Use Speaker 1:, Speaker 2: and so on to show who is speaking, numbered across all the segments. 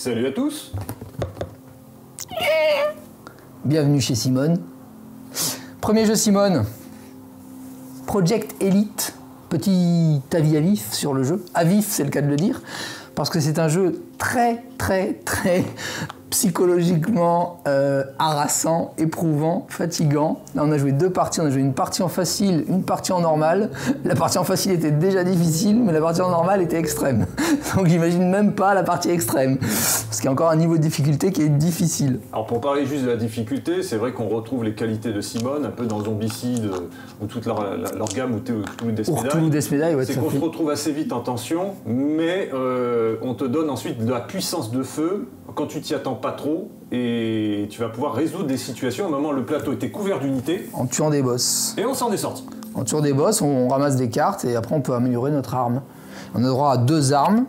Speaker 1: Salut à tous.
Speaker 2: Bienvenue chez Simone. Premier jeu Simone. Project Elite. Petit avis à vif sur le jeu. À vif, c'est le cas de le dire. Parce que c'est un jeu très psychologiquement harassant, éprouvant, fatigant. Là, on a joué 2 parties. On a joué une partie en facile, une partie en normal. La partie en facile était déjà difficile, mais la partie en normal était extrême. Donc, j'imagine même pas la partie extrême. Parce qu'il y a encore un niveau de difficulté qui est difficile.
Speaker 1: Alors, pour parler juste de la difficulté, c'est vrai qu'on retrouve les qualités de Simone, un peu dans Zombicide, ou toute leur gamme, ou Toulouse Death Medal.
Speaker 2: Toulouse Death Medal, ouais.
Speaker 1: C'est qu'on se retrouve assez vite en tension, mais on te donne ensuite de la puissance de feu quand tu t'y attends pas trop, et tu vas pouvoir résoudre des situations. À un moment, le plateau était couvert d'unités.
Speaker 2: En tuant des boss.
Speaker 1: Et on s'en est sorti.
Speaker 2: En tuant des boss, on ramasse des cartes et après on peut améliorer notre arme. On a droit à 2 armes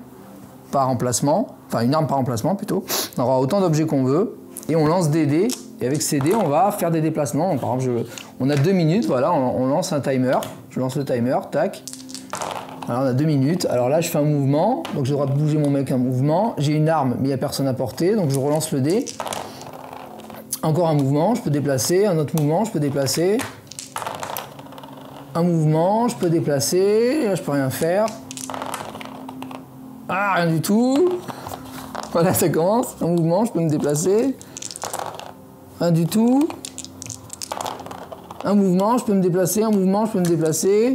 Speaker 2: par emplacement, enfin une arme par emplacement plutôt. On aura autant d'objets qu'on veut et on lance des dés. Et avec ces dés, on va faire des déplacements. Donc, par exemple, on a 2 minutes, voilà, on lance un timer. Je lance le timer, tac. Alors on a 2 minutes, alors là je fais un mouvement, donc j'ai le droit de bouger mon mec un mouvement, j'ai une arme mais il n'y a personne à porter, donc je relance le dé. Encore un mouvement, je peux déplacer, un autre mouvement, je peux déplacer. Un mouvement, je peux déplacer, là je peux rien faire. Ah, rien du tout. Voilà, ça commence, un mouvement, je peux me déplacer. Rien du tout. Un mouvement, je peux me déplacer, un mouvement, je peux me déplacer.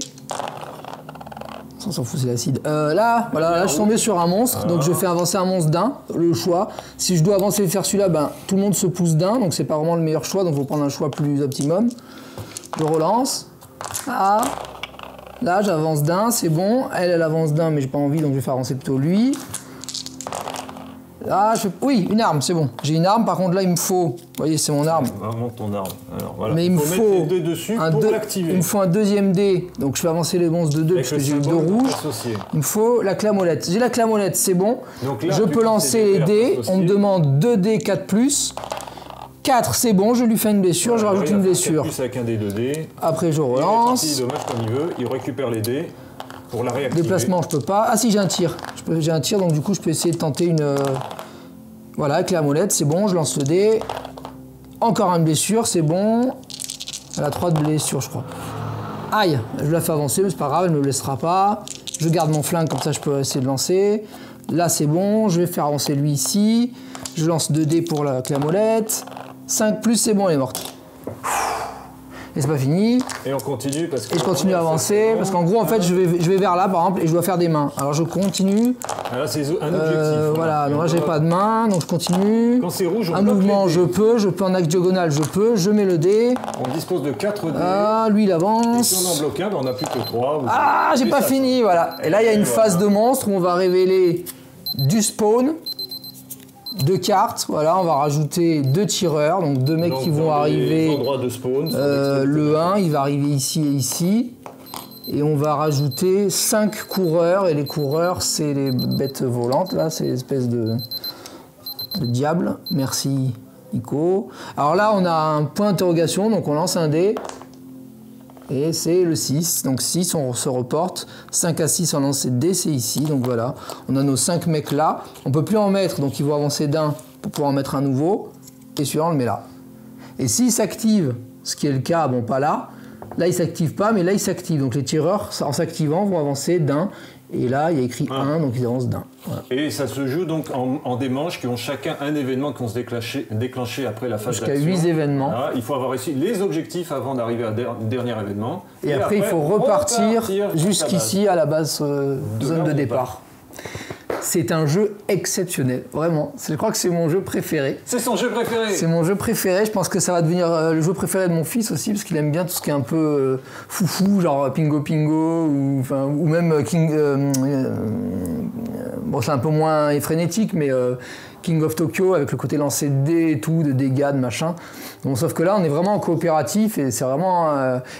Speaker 2: On s'en fout, c'est l'acide. Là, voilà, là, je suis tombé sur un monstre, donc je fais avancer un monstre d'un, le choix. Si je dois avancer et faire celui-là, ben, tout le monde se pousse d'un, donc c'est pas vraiment le meilleur choix, donc il faut prendre un choix plus optimum. Je relance. Ah. Là, j'avance d'un, c'est bon. Elle avance d'un, mais j'ai pas envie, donc je vais faire avancer plutôt lui. Là, oui, une arme, c'est bon. J'ai une arme, par contre là, il me faut... Vous voyez, c'est mon arme.
Speaker 1: Monte ton arme. Alors, voilà.
Speaker 2: Mais il me
Speaker 1: faut mettre les dés dessus pour l'activer.
Speaker 2: Il me faut un deuxième dé, donc je fais avancer les monstres de 2 parce que j'ai eu 2 rouges. Il me faut la clamolette. J'ai la clamolette, c'est bon. Donc là, je peux lancer les dés. On me demande 2 dés 4+. 4, c'est bon, je lui fais une blessure, je rajoute une blessure.
Speaker 1: Avec un dé 2D.
Speaker 2: Après, je relance.
Speaker 1: Il est dommage comme il veut, il récupère les dés pour la réactiver.
Speaker 2: Déplacement, je peux pas. Ah si, j'ai un tir. J'ai un tir, donc du coup, je peux essayer de tenter une... Voilà, avec la molette, c'est bon, je lance le dé. Encore une blessure, c'est bon. Elle a 3 de blessures, je crois. Aïe, je la fais avancer, mais c'est pas grave, elle me blessera pas. Je garde mon flingue, comme ça je peux essayer de lancer. Là, c'est bon, je vais faire avancer lui ici. Je lance 2 dés pour la molette. 5+, c'est bon, elle est morte. Et c'est pas fini.
Speaker 1: Et on continue parce que...
Speaker 2: Et je continue à avancer, parce qu'en gros, en fait, je vais vers là, par exemple, et je dois faire des mains. Alors je continue.
Speaker 1: Ah, là, c'est un objectif.
Speaker 2: Voilà, donc là, j'ai pas de main, donc je continue.
Speaker 1: Quand c'est rouge, on
Speaker 2: un mouvement, je peux en axe diagonale, je mets le dé.
Speaker 1: On dispose de 4 dés.
Speaker 2: Ah, lui, il avance.
Speaker 1: Et si on en bloque un, ben, on n'a plus que 3.
Speaker 2: Ah, j'ai pas fini, voilà. Et là, il y a une phase de monstre où on va révéler du spawn. 2 cartes, voilà, on va rajouter 2 tireurs, donc 2 mecs qui vont arriver.
Speaker 1: De spawn,
Speaker 2: le 1, il va arriver ici et ici. Et on va rajouter 5 coureurs, et les coureurs, c'est les bêtes volantes, là, c'est l'espèce de diable. Merci, Nico. Alors là, on a un point d'interrogation, donc on lance un dé. Et c'est le 6, donc 6 on se reporte, 5 à 6 on lance dés, c'est ici, donc voilà. On a nos 5 mecs là, on peut plus en mettre, donc ils vont avancer d'un pour pouvoir en mettre un nouveau, et celui-là on le met là. Et s'il s'active, ce qui est le cas, bon pas là, là il s'active pas, mais là il s'active, donc les tireurs en s'activant vont avancer d'un, et là il y a écrit 1, donc ils avancent d'un. Voilà.
Speaker 1: Et ça se joue donc en des manches qui ont chacun un événement qui vont se déclencher après la phase d'action.
Speaker 2: Jusqu'à 8 événements.
Speaker 1: Voilà, il faut avoir réussi les objectifs avant d'arriver à dernier événement.
Speaker 2: Et après il faut repartir jusqu'ici à la base zone de départ. C'est un jeu exceptionnel, vraiment. Je crois que c'est mon jeu préféré.
Speaker 1: C'est son jeu préféré.
Speaker 2: C'est mon jeu préféré. Je pense que ça va devenir le jeu préféré de mon fils aussi, parce qu'il aime bien tout ce qui est un peu foufou, genre Pingo Pingo, ou même King... bon, c'est un peu moins frénétique, mais King of Tokyo, avec le côté lancer de dés et tout, de dégâts, de machin. Bon, sauf que là, on est vraiment en coopératif, et c'est vraiment...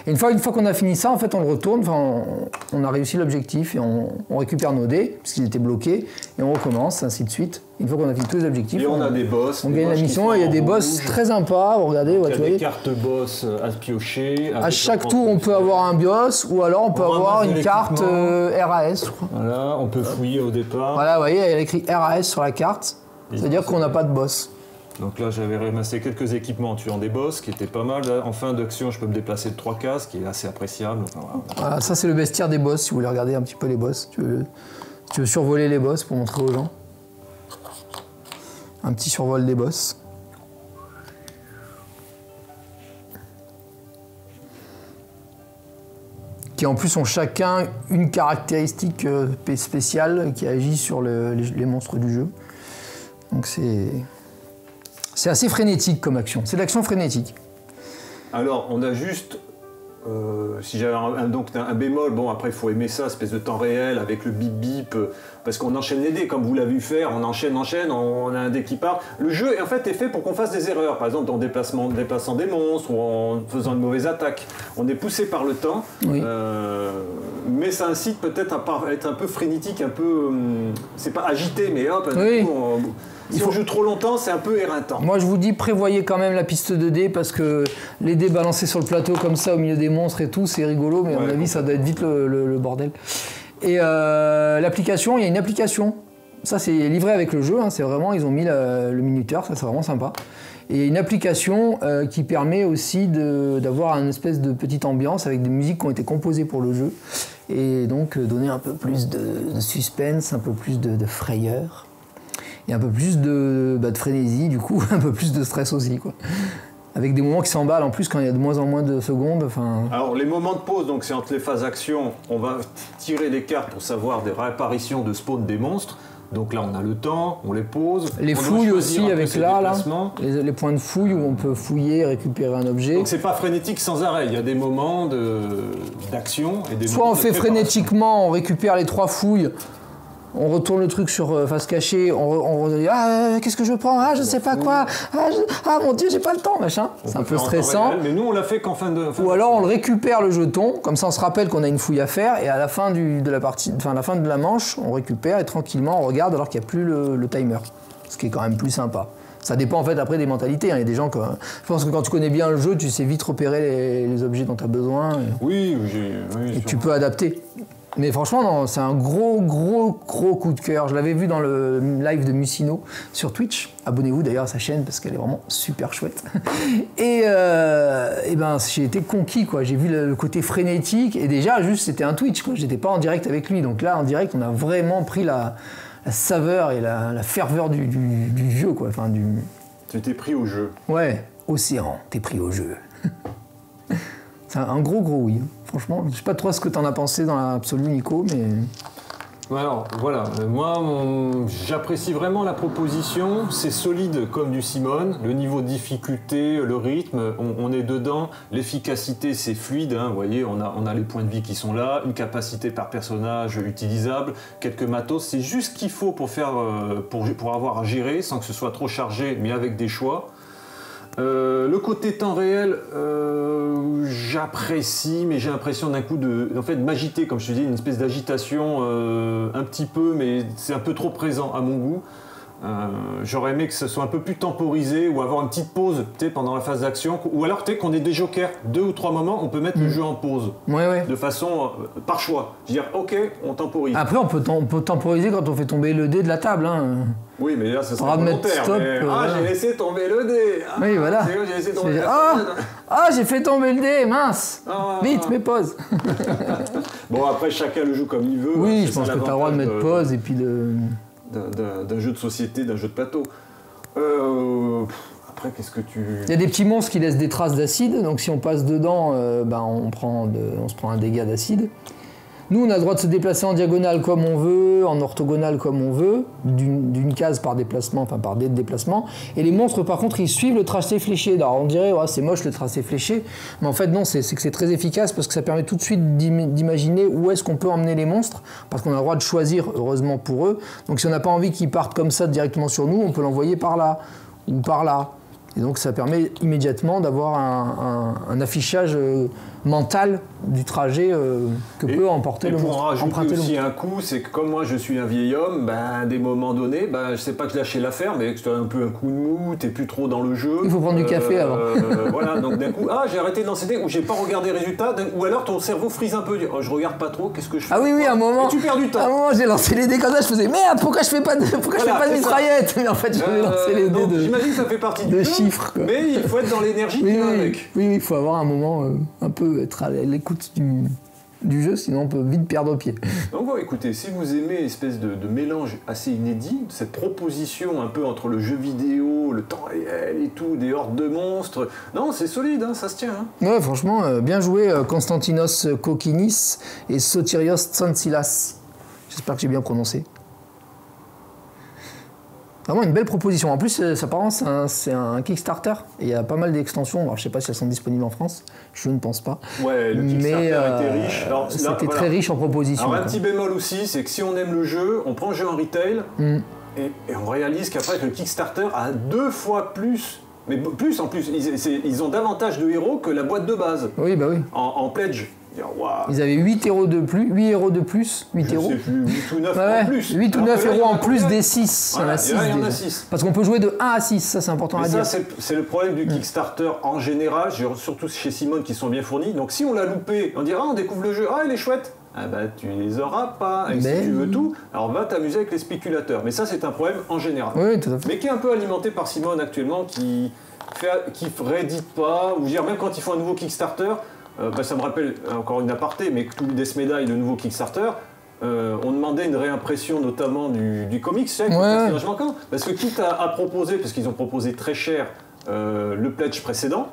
Speaker 2: Et une fois qu'on a fini ça, en fait, on le retourne, on a réussi l'objectif, et on récupère nos dés, parce qu'ils étaient bloqués, et on recommence, ainsi de suite. Une fois qu'on a fini tous les objectifs,
Speaker 1: et on a des boss.
Speaker 2: On gagne la mission, et il y a des boss très sympas, regardez.
Speaker 1: Il y a des cartes boss à piocher.
Speaker 2: À chaque tour, on peut avoir un boss, ou alors on peut avoir une carte RAS, je crois.
Speaker 1: Voilà, on peut fouiller au départ.
Speaker 2: Voilà, vous voyez, il y a écrit RAS sur la carte. C'est-à-dire qu'on n'a pas de boss.
Speaker 1: Donc là, j'avais ramassé quelques équipements en tuant des boss, qui étaient pas mal. Là, en fin d'action, je peux me déplacer de 3 cases, qui est assez appréciable. Enfin, voilà.
Speaker 2: Voilà, ça, c'est le bestiaire des boss, si vous voulez regarder un petit peu les boss. Si tu veux survoler les boss pour montrer aux gens. Un petit survol des boss. Qui en plus ont chacun une caractéristique spéciale qui agit sur les monstres du jeu. Donc c'est assez frénétique comme action. C'est de l'action frénétique.
Speaker 1: Alors, on a juste, si j'avais un bémol, bon après il faut aimer ça, espèce de temps réel avec le bip bip, parce qu'on enchaîne les dés, comme vous l'avez vu faire, on enchaîne, on a un dé qui part. Le jeu en fait est fait pour qu'on fasse des erreurs, par exemple en déplaçant des monstres ou en faisant une mauvaise attaque. On est poussé par le temps,
Speaker 2: oui.
Speaker 1: Mais ça incite peut-être à être un peu frénétique, un peu, c'est pas agité, mais hop,
Speaker 2: oui.
Speaker 1: Du coup, si on joue trop longtemps, c'est un peu éreintant.
Speaker 2: Moi, je vous dis, prévoyez quand même la piste de dés, parce que les dés balancés sur le plateau comme ça, au milieu des monstres et tout, c'est rigolo, mais à mon avis, ça doit être vite le bordel. Et l'application, il y a une application. Ça, c'est livré avec le jeu, hein, c'est vraiment, ils ont mis le minuteur, ça, c'est vraiment sympa. Et il y a une application qui permet aussi d'avoir une espèce de petite ambiance avec des musiques qui ont été composées pour le jeu. Et donc, donner un peu plus de suspense, un peu plus de frayeur. Et un peu plus de frénésie, du coup, un peu plus de stress aussi, quoi. Avec des moments qui s'emballent en plus quand il y a de moins en moins de secondes. Enfin...
Speaker 1: Alors les moments de pause, donc c'est entre les phases action, on va tirer les cartes pour savoir des réapparitions de spawn des monstres. Donc là on a le temps, on les pose.
Speaker 2: Les fouilles aussi avec là, les points de fouille où on peut fouiller et récupérer un objet.
Speaker 1: Donc c'est pas frénétique sans arrêt, il y a des moments d'action et des
Speaker 2: Soit
Speaker 1: moments
Speaker 2: on fait frénétiquement, on récupère les 3 fouilles. On retourne le truc sur face cachée, on dit qu'est-ce que je prends, je sais pas quoi, mon dieu j'ai pas le temps, machin. C'est un peu stressant.
Speaker 1: Réel, mais nous on l'a fait qu'en fin de.
Speaker 2: Ou alors on le récupère le jeton, comme ça on se rappelle qu'on a une fouille à faire et à la fin de la partie, enfin la fin de la manche, on récupère et tranquillement on regarde alors qu'il n'y a plus le timer, ce qui est quand même plus sympa. Ça dépend en fait après des mentalités. Hein. Il y a des gens que. Je pense que quand tu connais bien le jeu, tu sais vite repérer les objets dont tu as besoin.
Speaker 1: Oui,
Speaker 2: et tu peux adapter. Mais franchement, non, c'est un gros coup de cœur. Je l'avais vu dans le live de Musino sur Twitch. Abonnez-vous d'ailleurs à sa chaîne parce qu'elle est vraiment super chouette. Et ben, j'ai été conquis, quoi. J'ai vu le côté frénétique et déjà, juste, c'était un Twitch, quoi. J'étais pas en direct avec lui. Donc là, en direct, on a vraiment pris la saveur et la ferveur du jeu, quoi. Enfin,
Speaker 1: Tu t'es pris au jeu.
Speaker 2: Ouais, Océan, t'es pris au jeu. C'est un gros oui. Franchement, je sais pas trop ce que t'en as pensé dans l'absolu, Nico, mais...
Speaker 1: Alors, voilà. Moi, j'apprécie vraiment la proposition. C'est solide comme du Simone. Le niveau de difficulté, le rythme, on est dedans. L'efficacité, c'est fluide. Hein. Vous voyez, on a les points de vie qui sont là, une capacité par personnage utilisable, quelques matos. C'est juste ce qu'il faut pour avoir à gérer sans que ce soit trop chargé, mais avec des choix. Le côté temps réel, j'apprécie, mais j'ai l'impression d'un coup de m'agiter, comme je te dis, une espèce d'agitation un petit peu, mais c'est un peu trop présent à mon goût. J'aurais aimé que ce soit un peu plus temporisé ou avoir une petite pause pendant la phase d'action, ou alors qu'on ait des jokers, 2 ou 3 moments, on peut mettre le jeu en pause, de façon par choix. Je veux dire, ok, on temporise.
Speaker 2: Après, on peut temporiser quand on fait tomber le dé de la table. Hein.
Speaker 1: Oui, mais là, ça sera volontaire.
Speaker 2: Stop,
Speaker 1: j'ai laissé tomber le dé.
Speaker 2: Oui, voilà.
Speaker 1: J'ai laissé tomber
Speaker 2: j'ai fait tomber le dé, mince. Vite, mets pause.
Speaker 1: Bon, après, chacun le joue comme il veut.
Speaker 2: Oui, je pense que tu as le droit de mettre pause et puis
Speaker 1: d'un jeu de société, d'un jeu de plateau. Après, qu'est-ce que tu...
Speaker 2: Il y a des petits monstres qui laissent des traces d'acide, donc si on passe dedans, on se prend un dégât d'acide. Nous, on a le droit de se déplacer en diagonale comme on veut, en orthogonale comme on veut, d'une case par déplacement, enfin par dé de déplacement. Et les monstres, par contre, ils suivent le tracé fléché. Alors on dirait, c'est moche le tracé fléché, mais en fait non, c'est que c'est très efficace parce que ça permet tout de suite d'imaginer où est-ce qu'on peut emmener les monstres, parce qu'on a le droit de choisir, heureusement pour eux. Donc si on n'a pas envie qu'ils partent comme ça directement sur nous, on peut l'envoyer par là ou par là. Et donc ça permet immédiatement d'avoir un affichage mental du trajet que peut emporter le
Speaker 1: pour
Speaker 2: monstre.
Speaker 1: en rajouter aussi un coup, c'est que comme moi je suis un vieil homme, à des moments donnés, je sais pas que lâcher l'affaire, mais que tu as un peu un coup de mou, t'es plus trop dans le jeu.
Speaker 2: Il faut prendre du café avant.
Speaker 1: Voilà, donc d'un coup, j'ai arrêté de lancer ou j'ai pas regardé les résultats, ou alors ton cerveau frise un peu, je regarde pas trop, qu'est-ce que je fais?
Speaker 2: Ah oui, un moment.
Speaker 1: Et tu perds du temps.
Speaker 2: À un moment, j'ai lancé les dés comme ça, je faisais merde, pourquoi je fais pas de mitraillette? Mais en fait, je vais lancer les dés
Speaker 1: j'imagine que ça fait partie
Speaker 2: de chiffres. Quoi.
Speaker 1: Mais il faut être dans l'énergie qui va avec.
Speaker 2: Oui, il faut avoir un moment un peu être à l'écoute du jeu, sinon on peut vite perdre pied.
Speaker 1: Donc bon, écoutez, si vous aimez espèce de mélange assez inédit, cette proposition un peu entre le jeu vidéo, le temps réel et tout, des hordes de monstres, non, c'est solide, ça se tient.
Speaker 2: Ouais, franchement, bien joué Konstantinos Kokinis et Sotirios Tsantsilas. J'espère que j'ai bien prononcé. Vraiment une belle proposition. En plus, apparemment, c'est un Kickstarter. Et il y a pas mal d'extensions. Alors, je ne sais pas si elles sont disponibles en France. Je ne pense pas.
Speaker 1: Ouais, le Kickstarter était riche.
Speaker 2: C'était très riche en propositions.
Speaker 1: Alors, un petit bémol aussi, c'est que si on aime le jeu, on prend le jeu en retail et on réalise qu'après, le Kickstarter a 2 fois plus. Mais plus en plus. Ils ont davantage de héros que la boîte de base.
Speaker 2: Oui, bah oui.
Speaker 1: En pledge. Wow.
Speaker 2: Ils avaient 8 héros de plus, 8 héros de plus, 8 héros.
Speaker 1: Je sais plus, 8 ou 9 en plus.
Speaker 2: 8 ou 9 héros en plus des 6.
Speaker 1: Voilà,
Speaker 2: il y en a 6. Parce qu'on peut jouer de 1 à 6, ça c'est important à dire.
Speaker 1: Ça, c'est le problème du Kickstarter en général, surtout chez Simone qui sont bien fournis. Donc si on l'a loupé, on dira on découvre le jeu, il est chouette. Tu les auras pas. Et si tu veux tout, alors va t'amuser avec les spéculateurs. Mais ça c'est un problème en général.
Speaker 2: Oui, tout à fait.
Speaker 1: Mais qui est un peu alimenté par Simone actuellement, qui réédite pas, ou dire même quand ils font un nouveau Kickstarter. Ça me rappelle encore une aparté, mais que tous les Death Medal, le nouveau Kickstarter, on demandait une réimpression notamment du comics, personnage manquant. Parce que quitte à proposer, parce qu'ils ont proposé très cher le pledge précédent,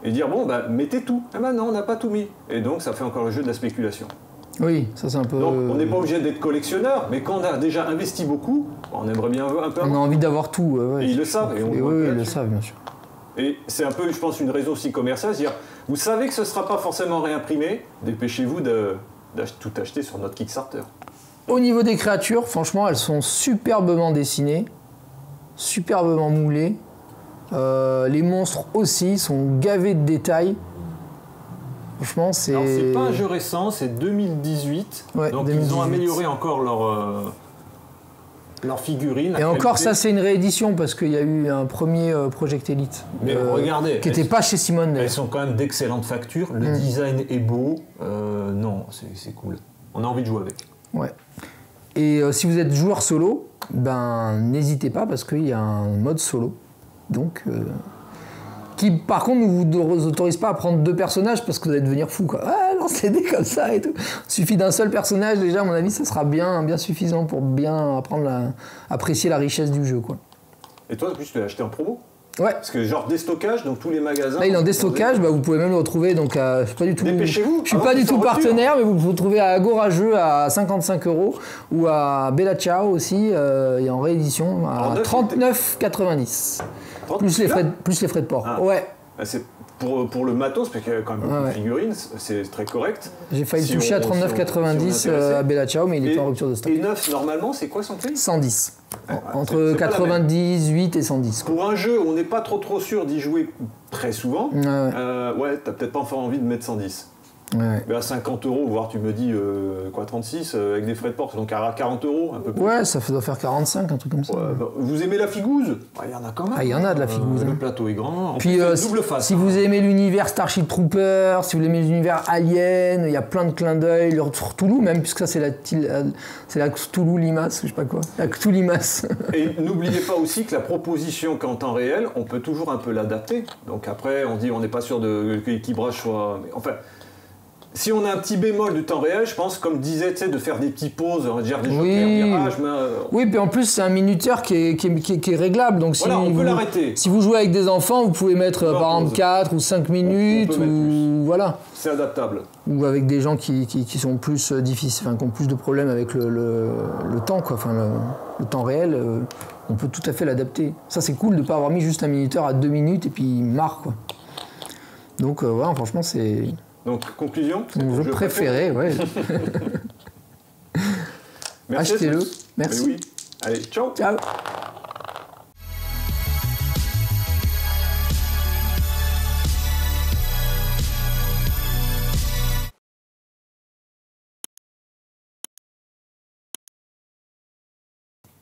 Speaker 1: et dire mettez tout. Non, on n'a pas tout mis. Et donc ça fait encore le jeu de la spéculation.
Speaker 2: Oui, ça c'est un peu.
Speaker 1: Donc on n'est pas obligé d'être collectionneur, mais quand on a déjà investi beaucoup, on aimerait bien un peu.
Speaker 2: On a envie d'avoir tout.
Speaker 1: Et ils le savent.
Speaker 2: Oui, ils le savent, bien sûr.
Speaker 1: Et c'est un peu, je pense, une raison aussi commerciale, c'est-à-dire, vous savez que ce ne sera pas forcément réimprimé, dépêchez-vous de tout acheter sur notre Kickstarter.
Speaker 2: Au niveau des créatures, franchement, elles sont superbement dessinées, superbement moulées. Les monstres aussi sont gavés de détails. Franchement, c'est...
Speaker 1: Alors, c'est pas un jeu récent, c'est 2018,
Speaker 2: ouais,
Speaker 1: donc 2018. Ils ont amélioré encore leur figurine.
Speaker 2: Et encore, ça c'est une réédition parce qu'il y a eu un premier Project Elite.
Speaker 1: Mais regardez,
Speaker 2: qui n'était pas chez Simone.
Speaker 1: Elles sont quand même d'excellentes factures, le design est beau, non, c'est cool. On a envie de jouer avec.
Speaker 2: Ouais. Et si vous êtes joueur solo, n'hésitez pas parce qu'il y a un mode solo. Donc, qui par contre ne vous autorise pas à prendre 2 personnages parce que vous allez devenir fou. Lancer des comme ça et tout. Il suffit d'un seul personnage, déjà, à mon avis, ça sera bien suffisant pour bien apprécier la richesse du jeu. Quoi.
Speaker 1: Et toi, en plus, tu l'as acheté en promo?
Speaker 2: Ouais.
Speaker 1: Parce que genre déstockage, donc tous les magasins...
Speaker 2: Là, il est en déstockage, vous pouvez même le retrouver, donc je suis pas du tout...
Speaker 1: Dépêchez-vous.
Speaker 2: Je suis pas du tout partenaire, mais vous pouvez le trouver à Agora Jeux à 55 € ou à Bella Ciao aussi, et en réédition à 39,90. Plus les frais de port. Ouais.
Speaker 1: C'est pour le matos, parce qu'il y a quand même beaucoup de figurines, c'est très correct.
Speaker 2: J'ai failli toucher à 39,90 à Bella Ciao, mais il est en rupture de stock.
Speaker 1: Et 9, normalement, c'est quoi son prix?
Speaker 2: 110. Entre 98 et 110.
Speaker 1: Quoi. Pour un jeu où on n'est pas trop sûr d'y jouer très souvent, t'as peut-être pas enfin envie de mettre 110.
Speaker 2: Ouais.
Speaker 1: Mais à 50 €, voire tu me dis 36 avec des frais de port, donc à 40 €, un peu plus.
Speaker 2: Ouais, ça doit faire 45, un truc comme ça.
Speaker 1: Ouais, vous aimez la figouze? Il y en a quand même.
Speaker 2: Il y en a de la figouze.
Speaker 1: Le plateau est grand. En
Speaker 2: puis
Speaker 1: plus, double face.
Speaker 2: Si vous aimez l'univers Starship Troopers, si vous aimez l'univers Alien, il y a plein de clins d'œil. Le Cthulhu même, puisque ça c'est la Cthulhu Limace, je sais pas quoi. La Cthulhu Limace.
Speaker 1: Et n'oubliez pas aussi que la proposition qu'en temps réel, on peut toujours un peu l'adapter. Donc après, on dit on n'est pas sûr que l'équilibrage soit... Enfin... Si on a un petit bémol du temps réel, je pense, comme disait, de faire des petites pauses, on va dire des jokers, virage,
Speaker 2: Oui, puis en plus, c'est un minuteur qui est réglable. Donc
Speaker 1: voilà, on peut l'arrêter.
Speaker 2: Si vous jouez avec des enfants, vous pouvez mettre par exemple 4 ou 5 minutes. Voilà.
Speaker 1: C'est adaptable.
Speaker 2: Ou avec des gens qui sont plus difficiles, qui ont plus de problèmes avec le temps, quoi. Le temps réel, on peut tout à fait l'adapter. Ça, c'est cool de ne pas avoir mis juste un minuteur à 2 minutes et puis il marre, quoi. Donc, voilà, franchement, c'est...
Speaker 1: Donc, conclusion,
Speaker 2: c'est mon jeu préféré, ouais. Achetez-le. Merci.
Speaker 1: Oui. Allez, ciao.
Speaker 2: Ciao.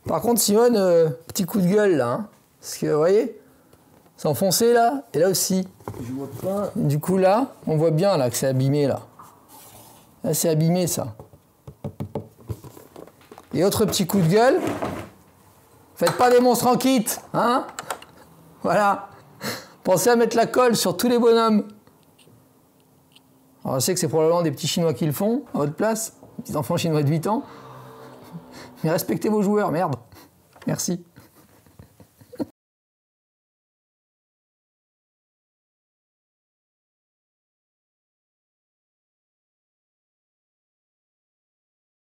Speaker 2: Par contre, Simone, petit coup de gueule là. Hein, parce que, vous voyez, c'est enfoncé là, et là aussi.
Speaker 3: Je vois pas.
Speaker 2: Du coup, là, on voit bien là que c'est abîmé là. Là, c'est abîmé ça. Et autre petit coup de gueule. Faites pas des monstres en kit, hein? Voilà. Pensez à mettre la colle sur tous les bonhommes. Alors, je sais que c'est probablement des petits Chinois qui le font, à votre place. Des petits enfants chinois de 8 ans. Mais respectez vos joueurs, merde. Merci.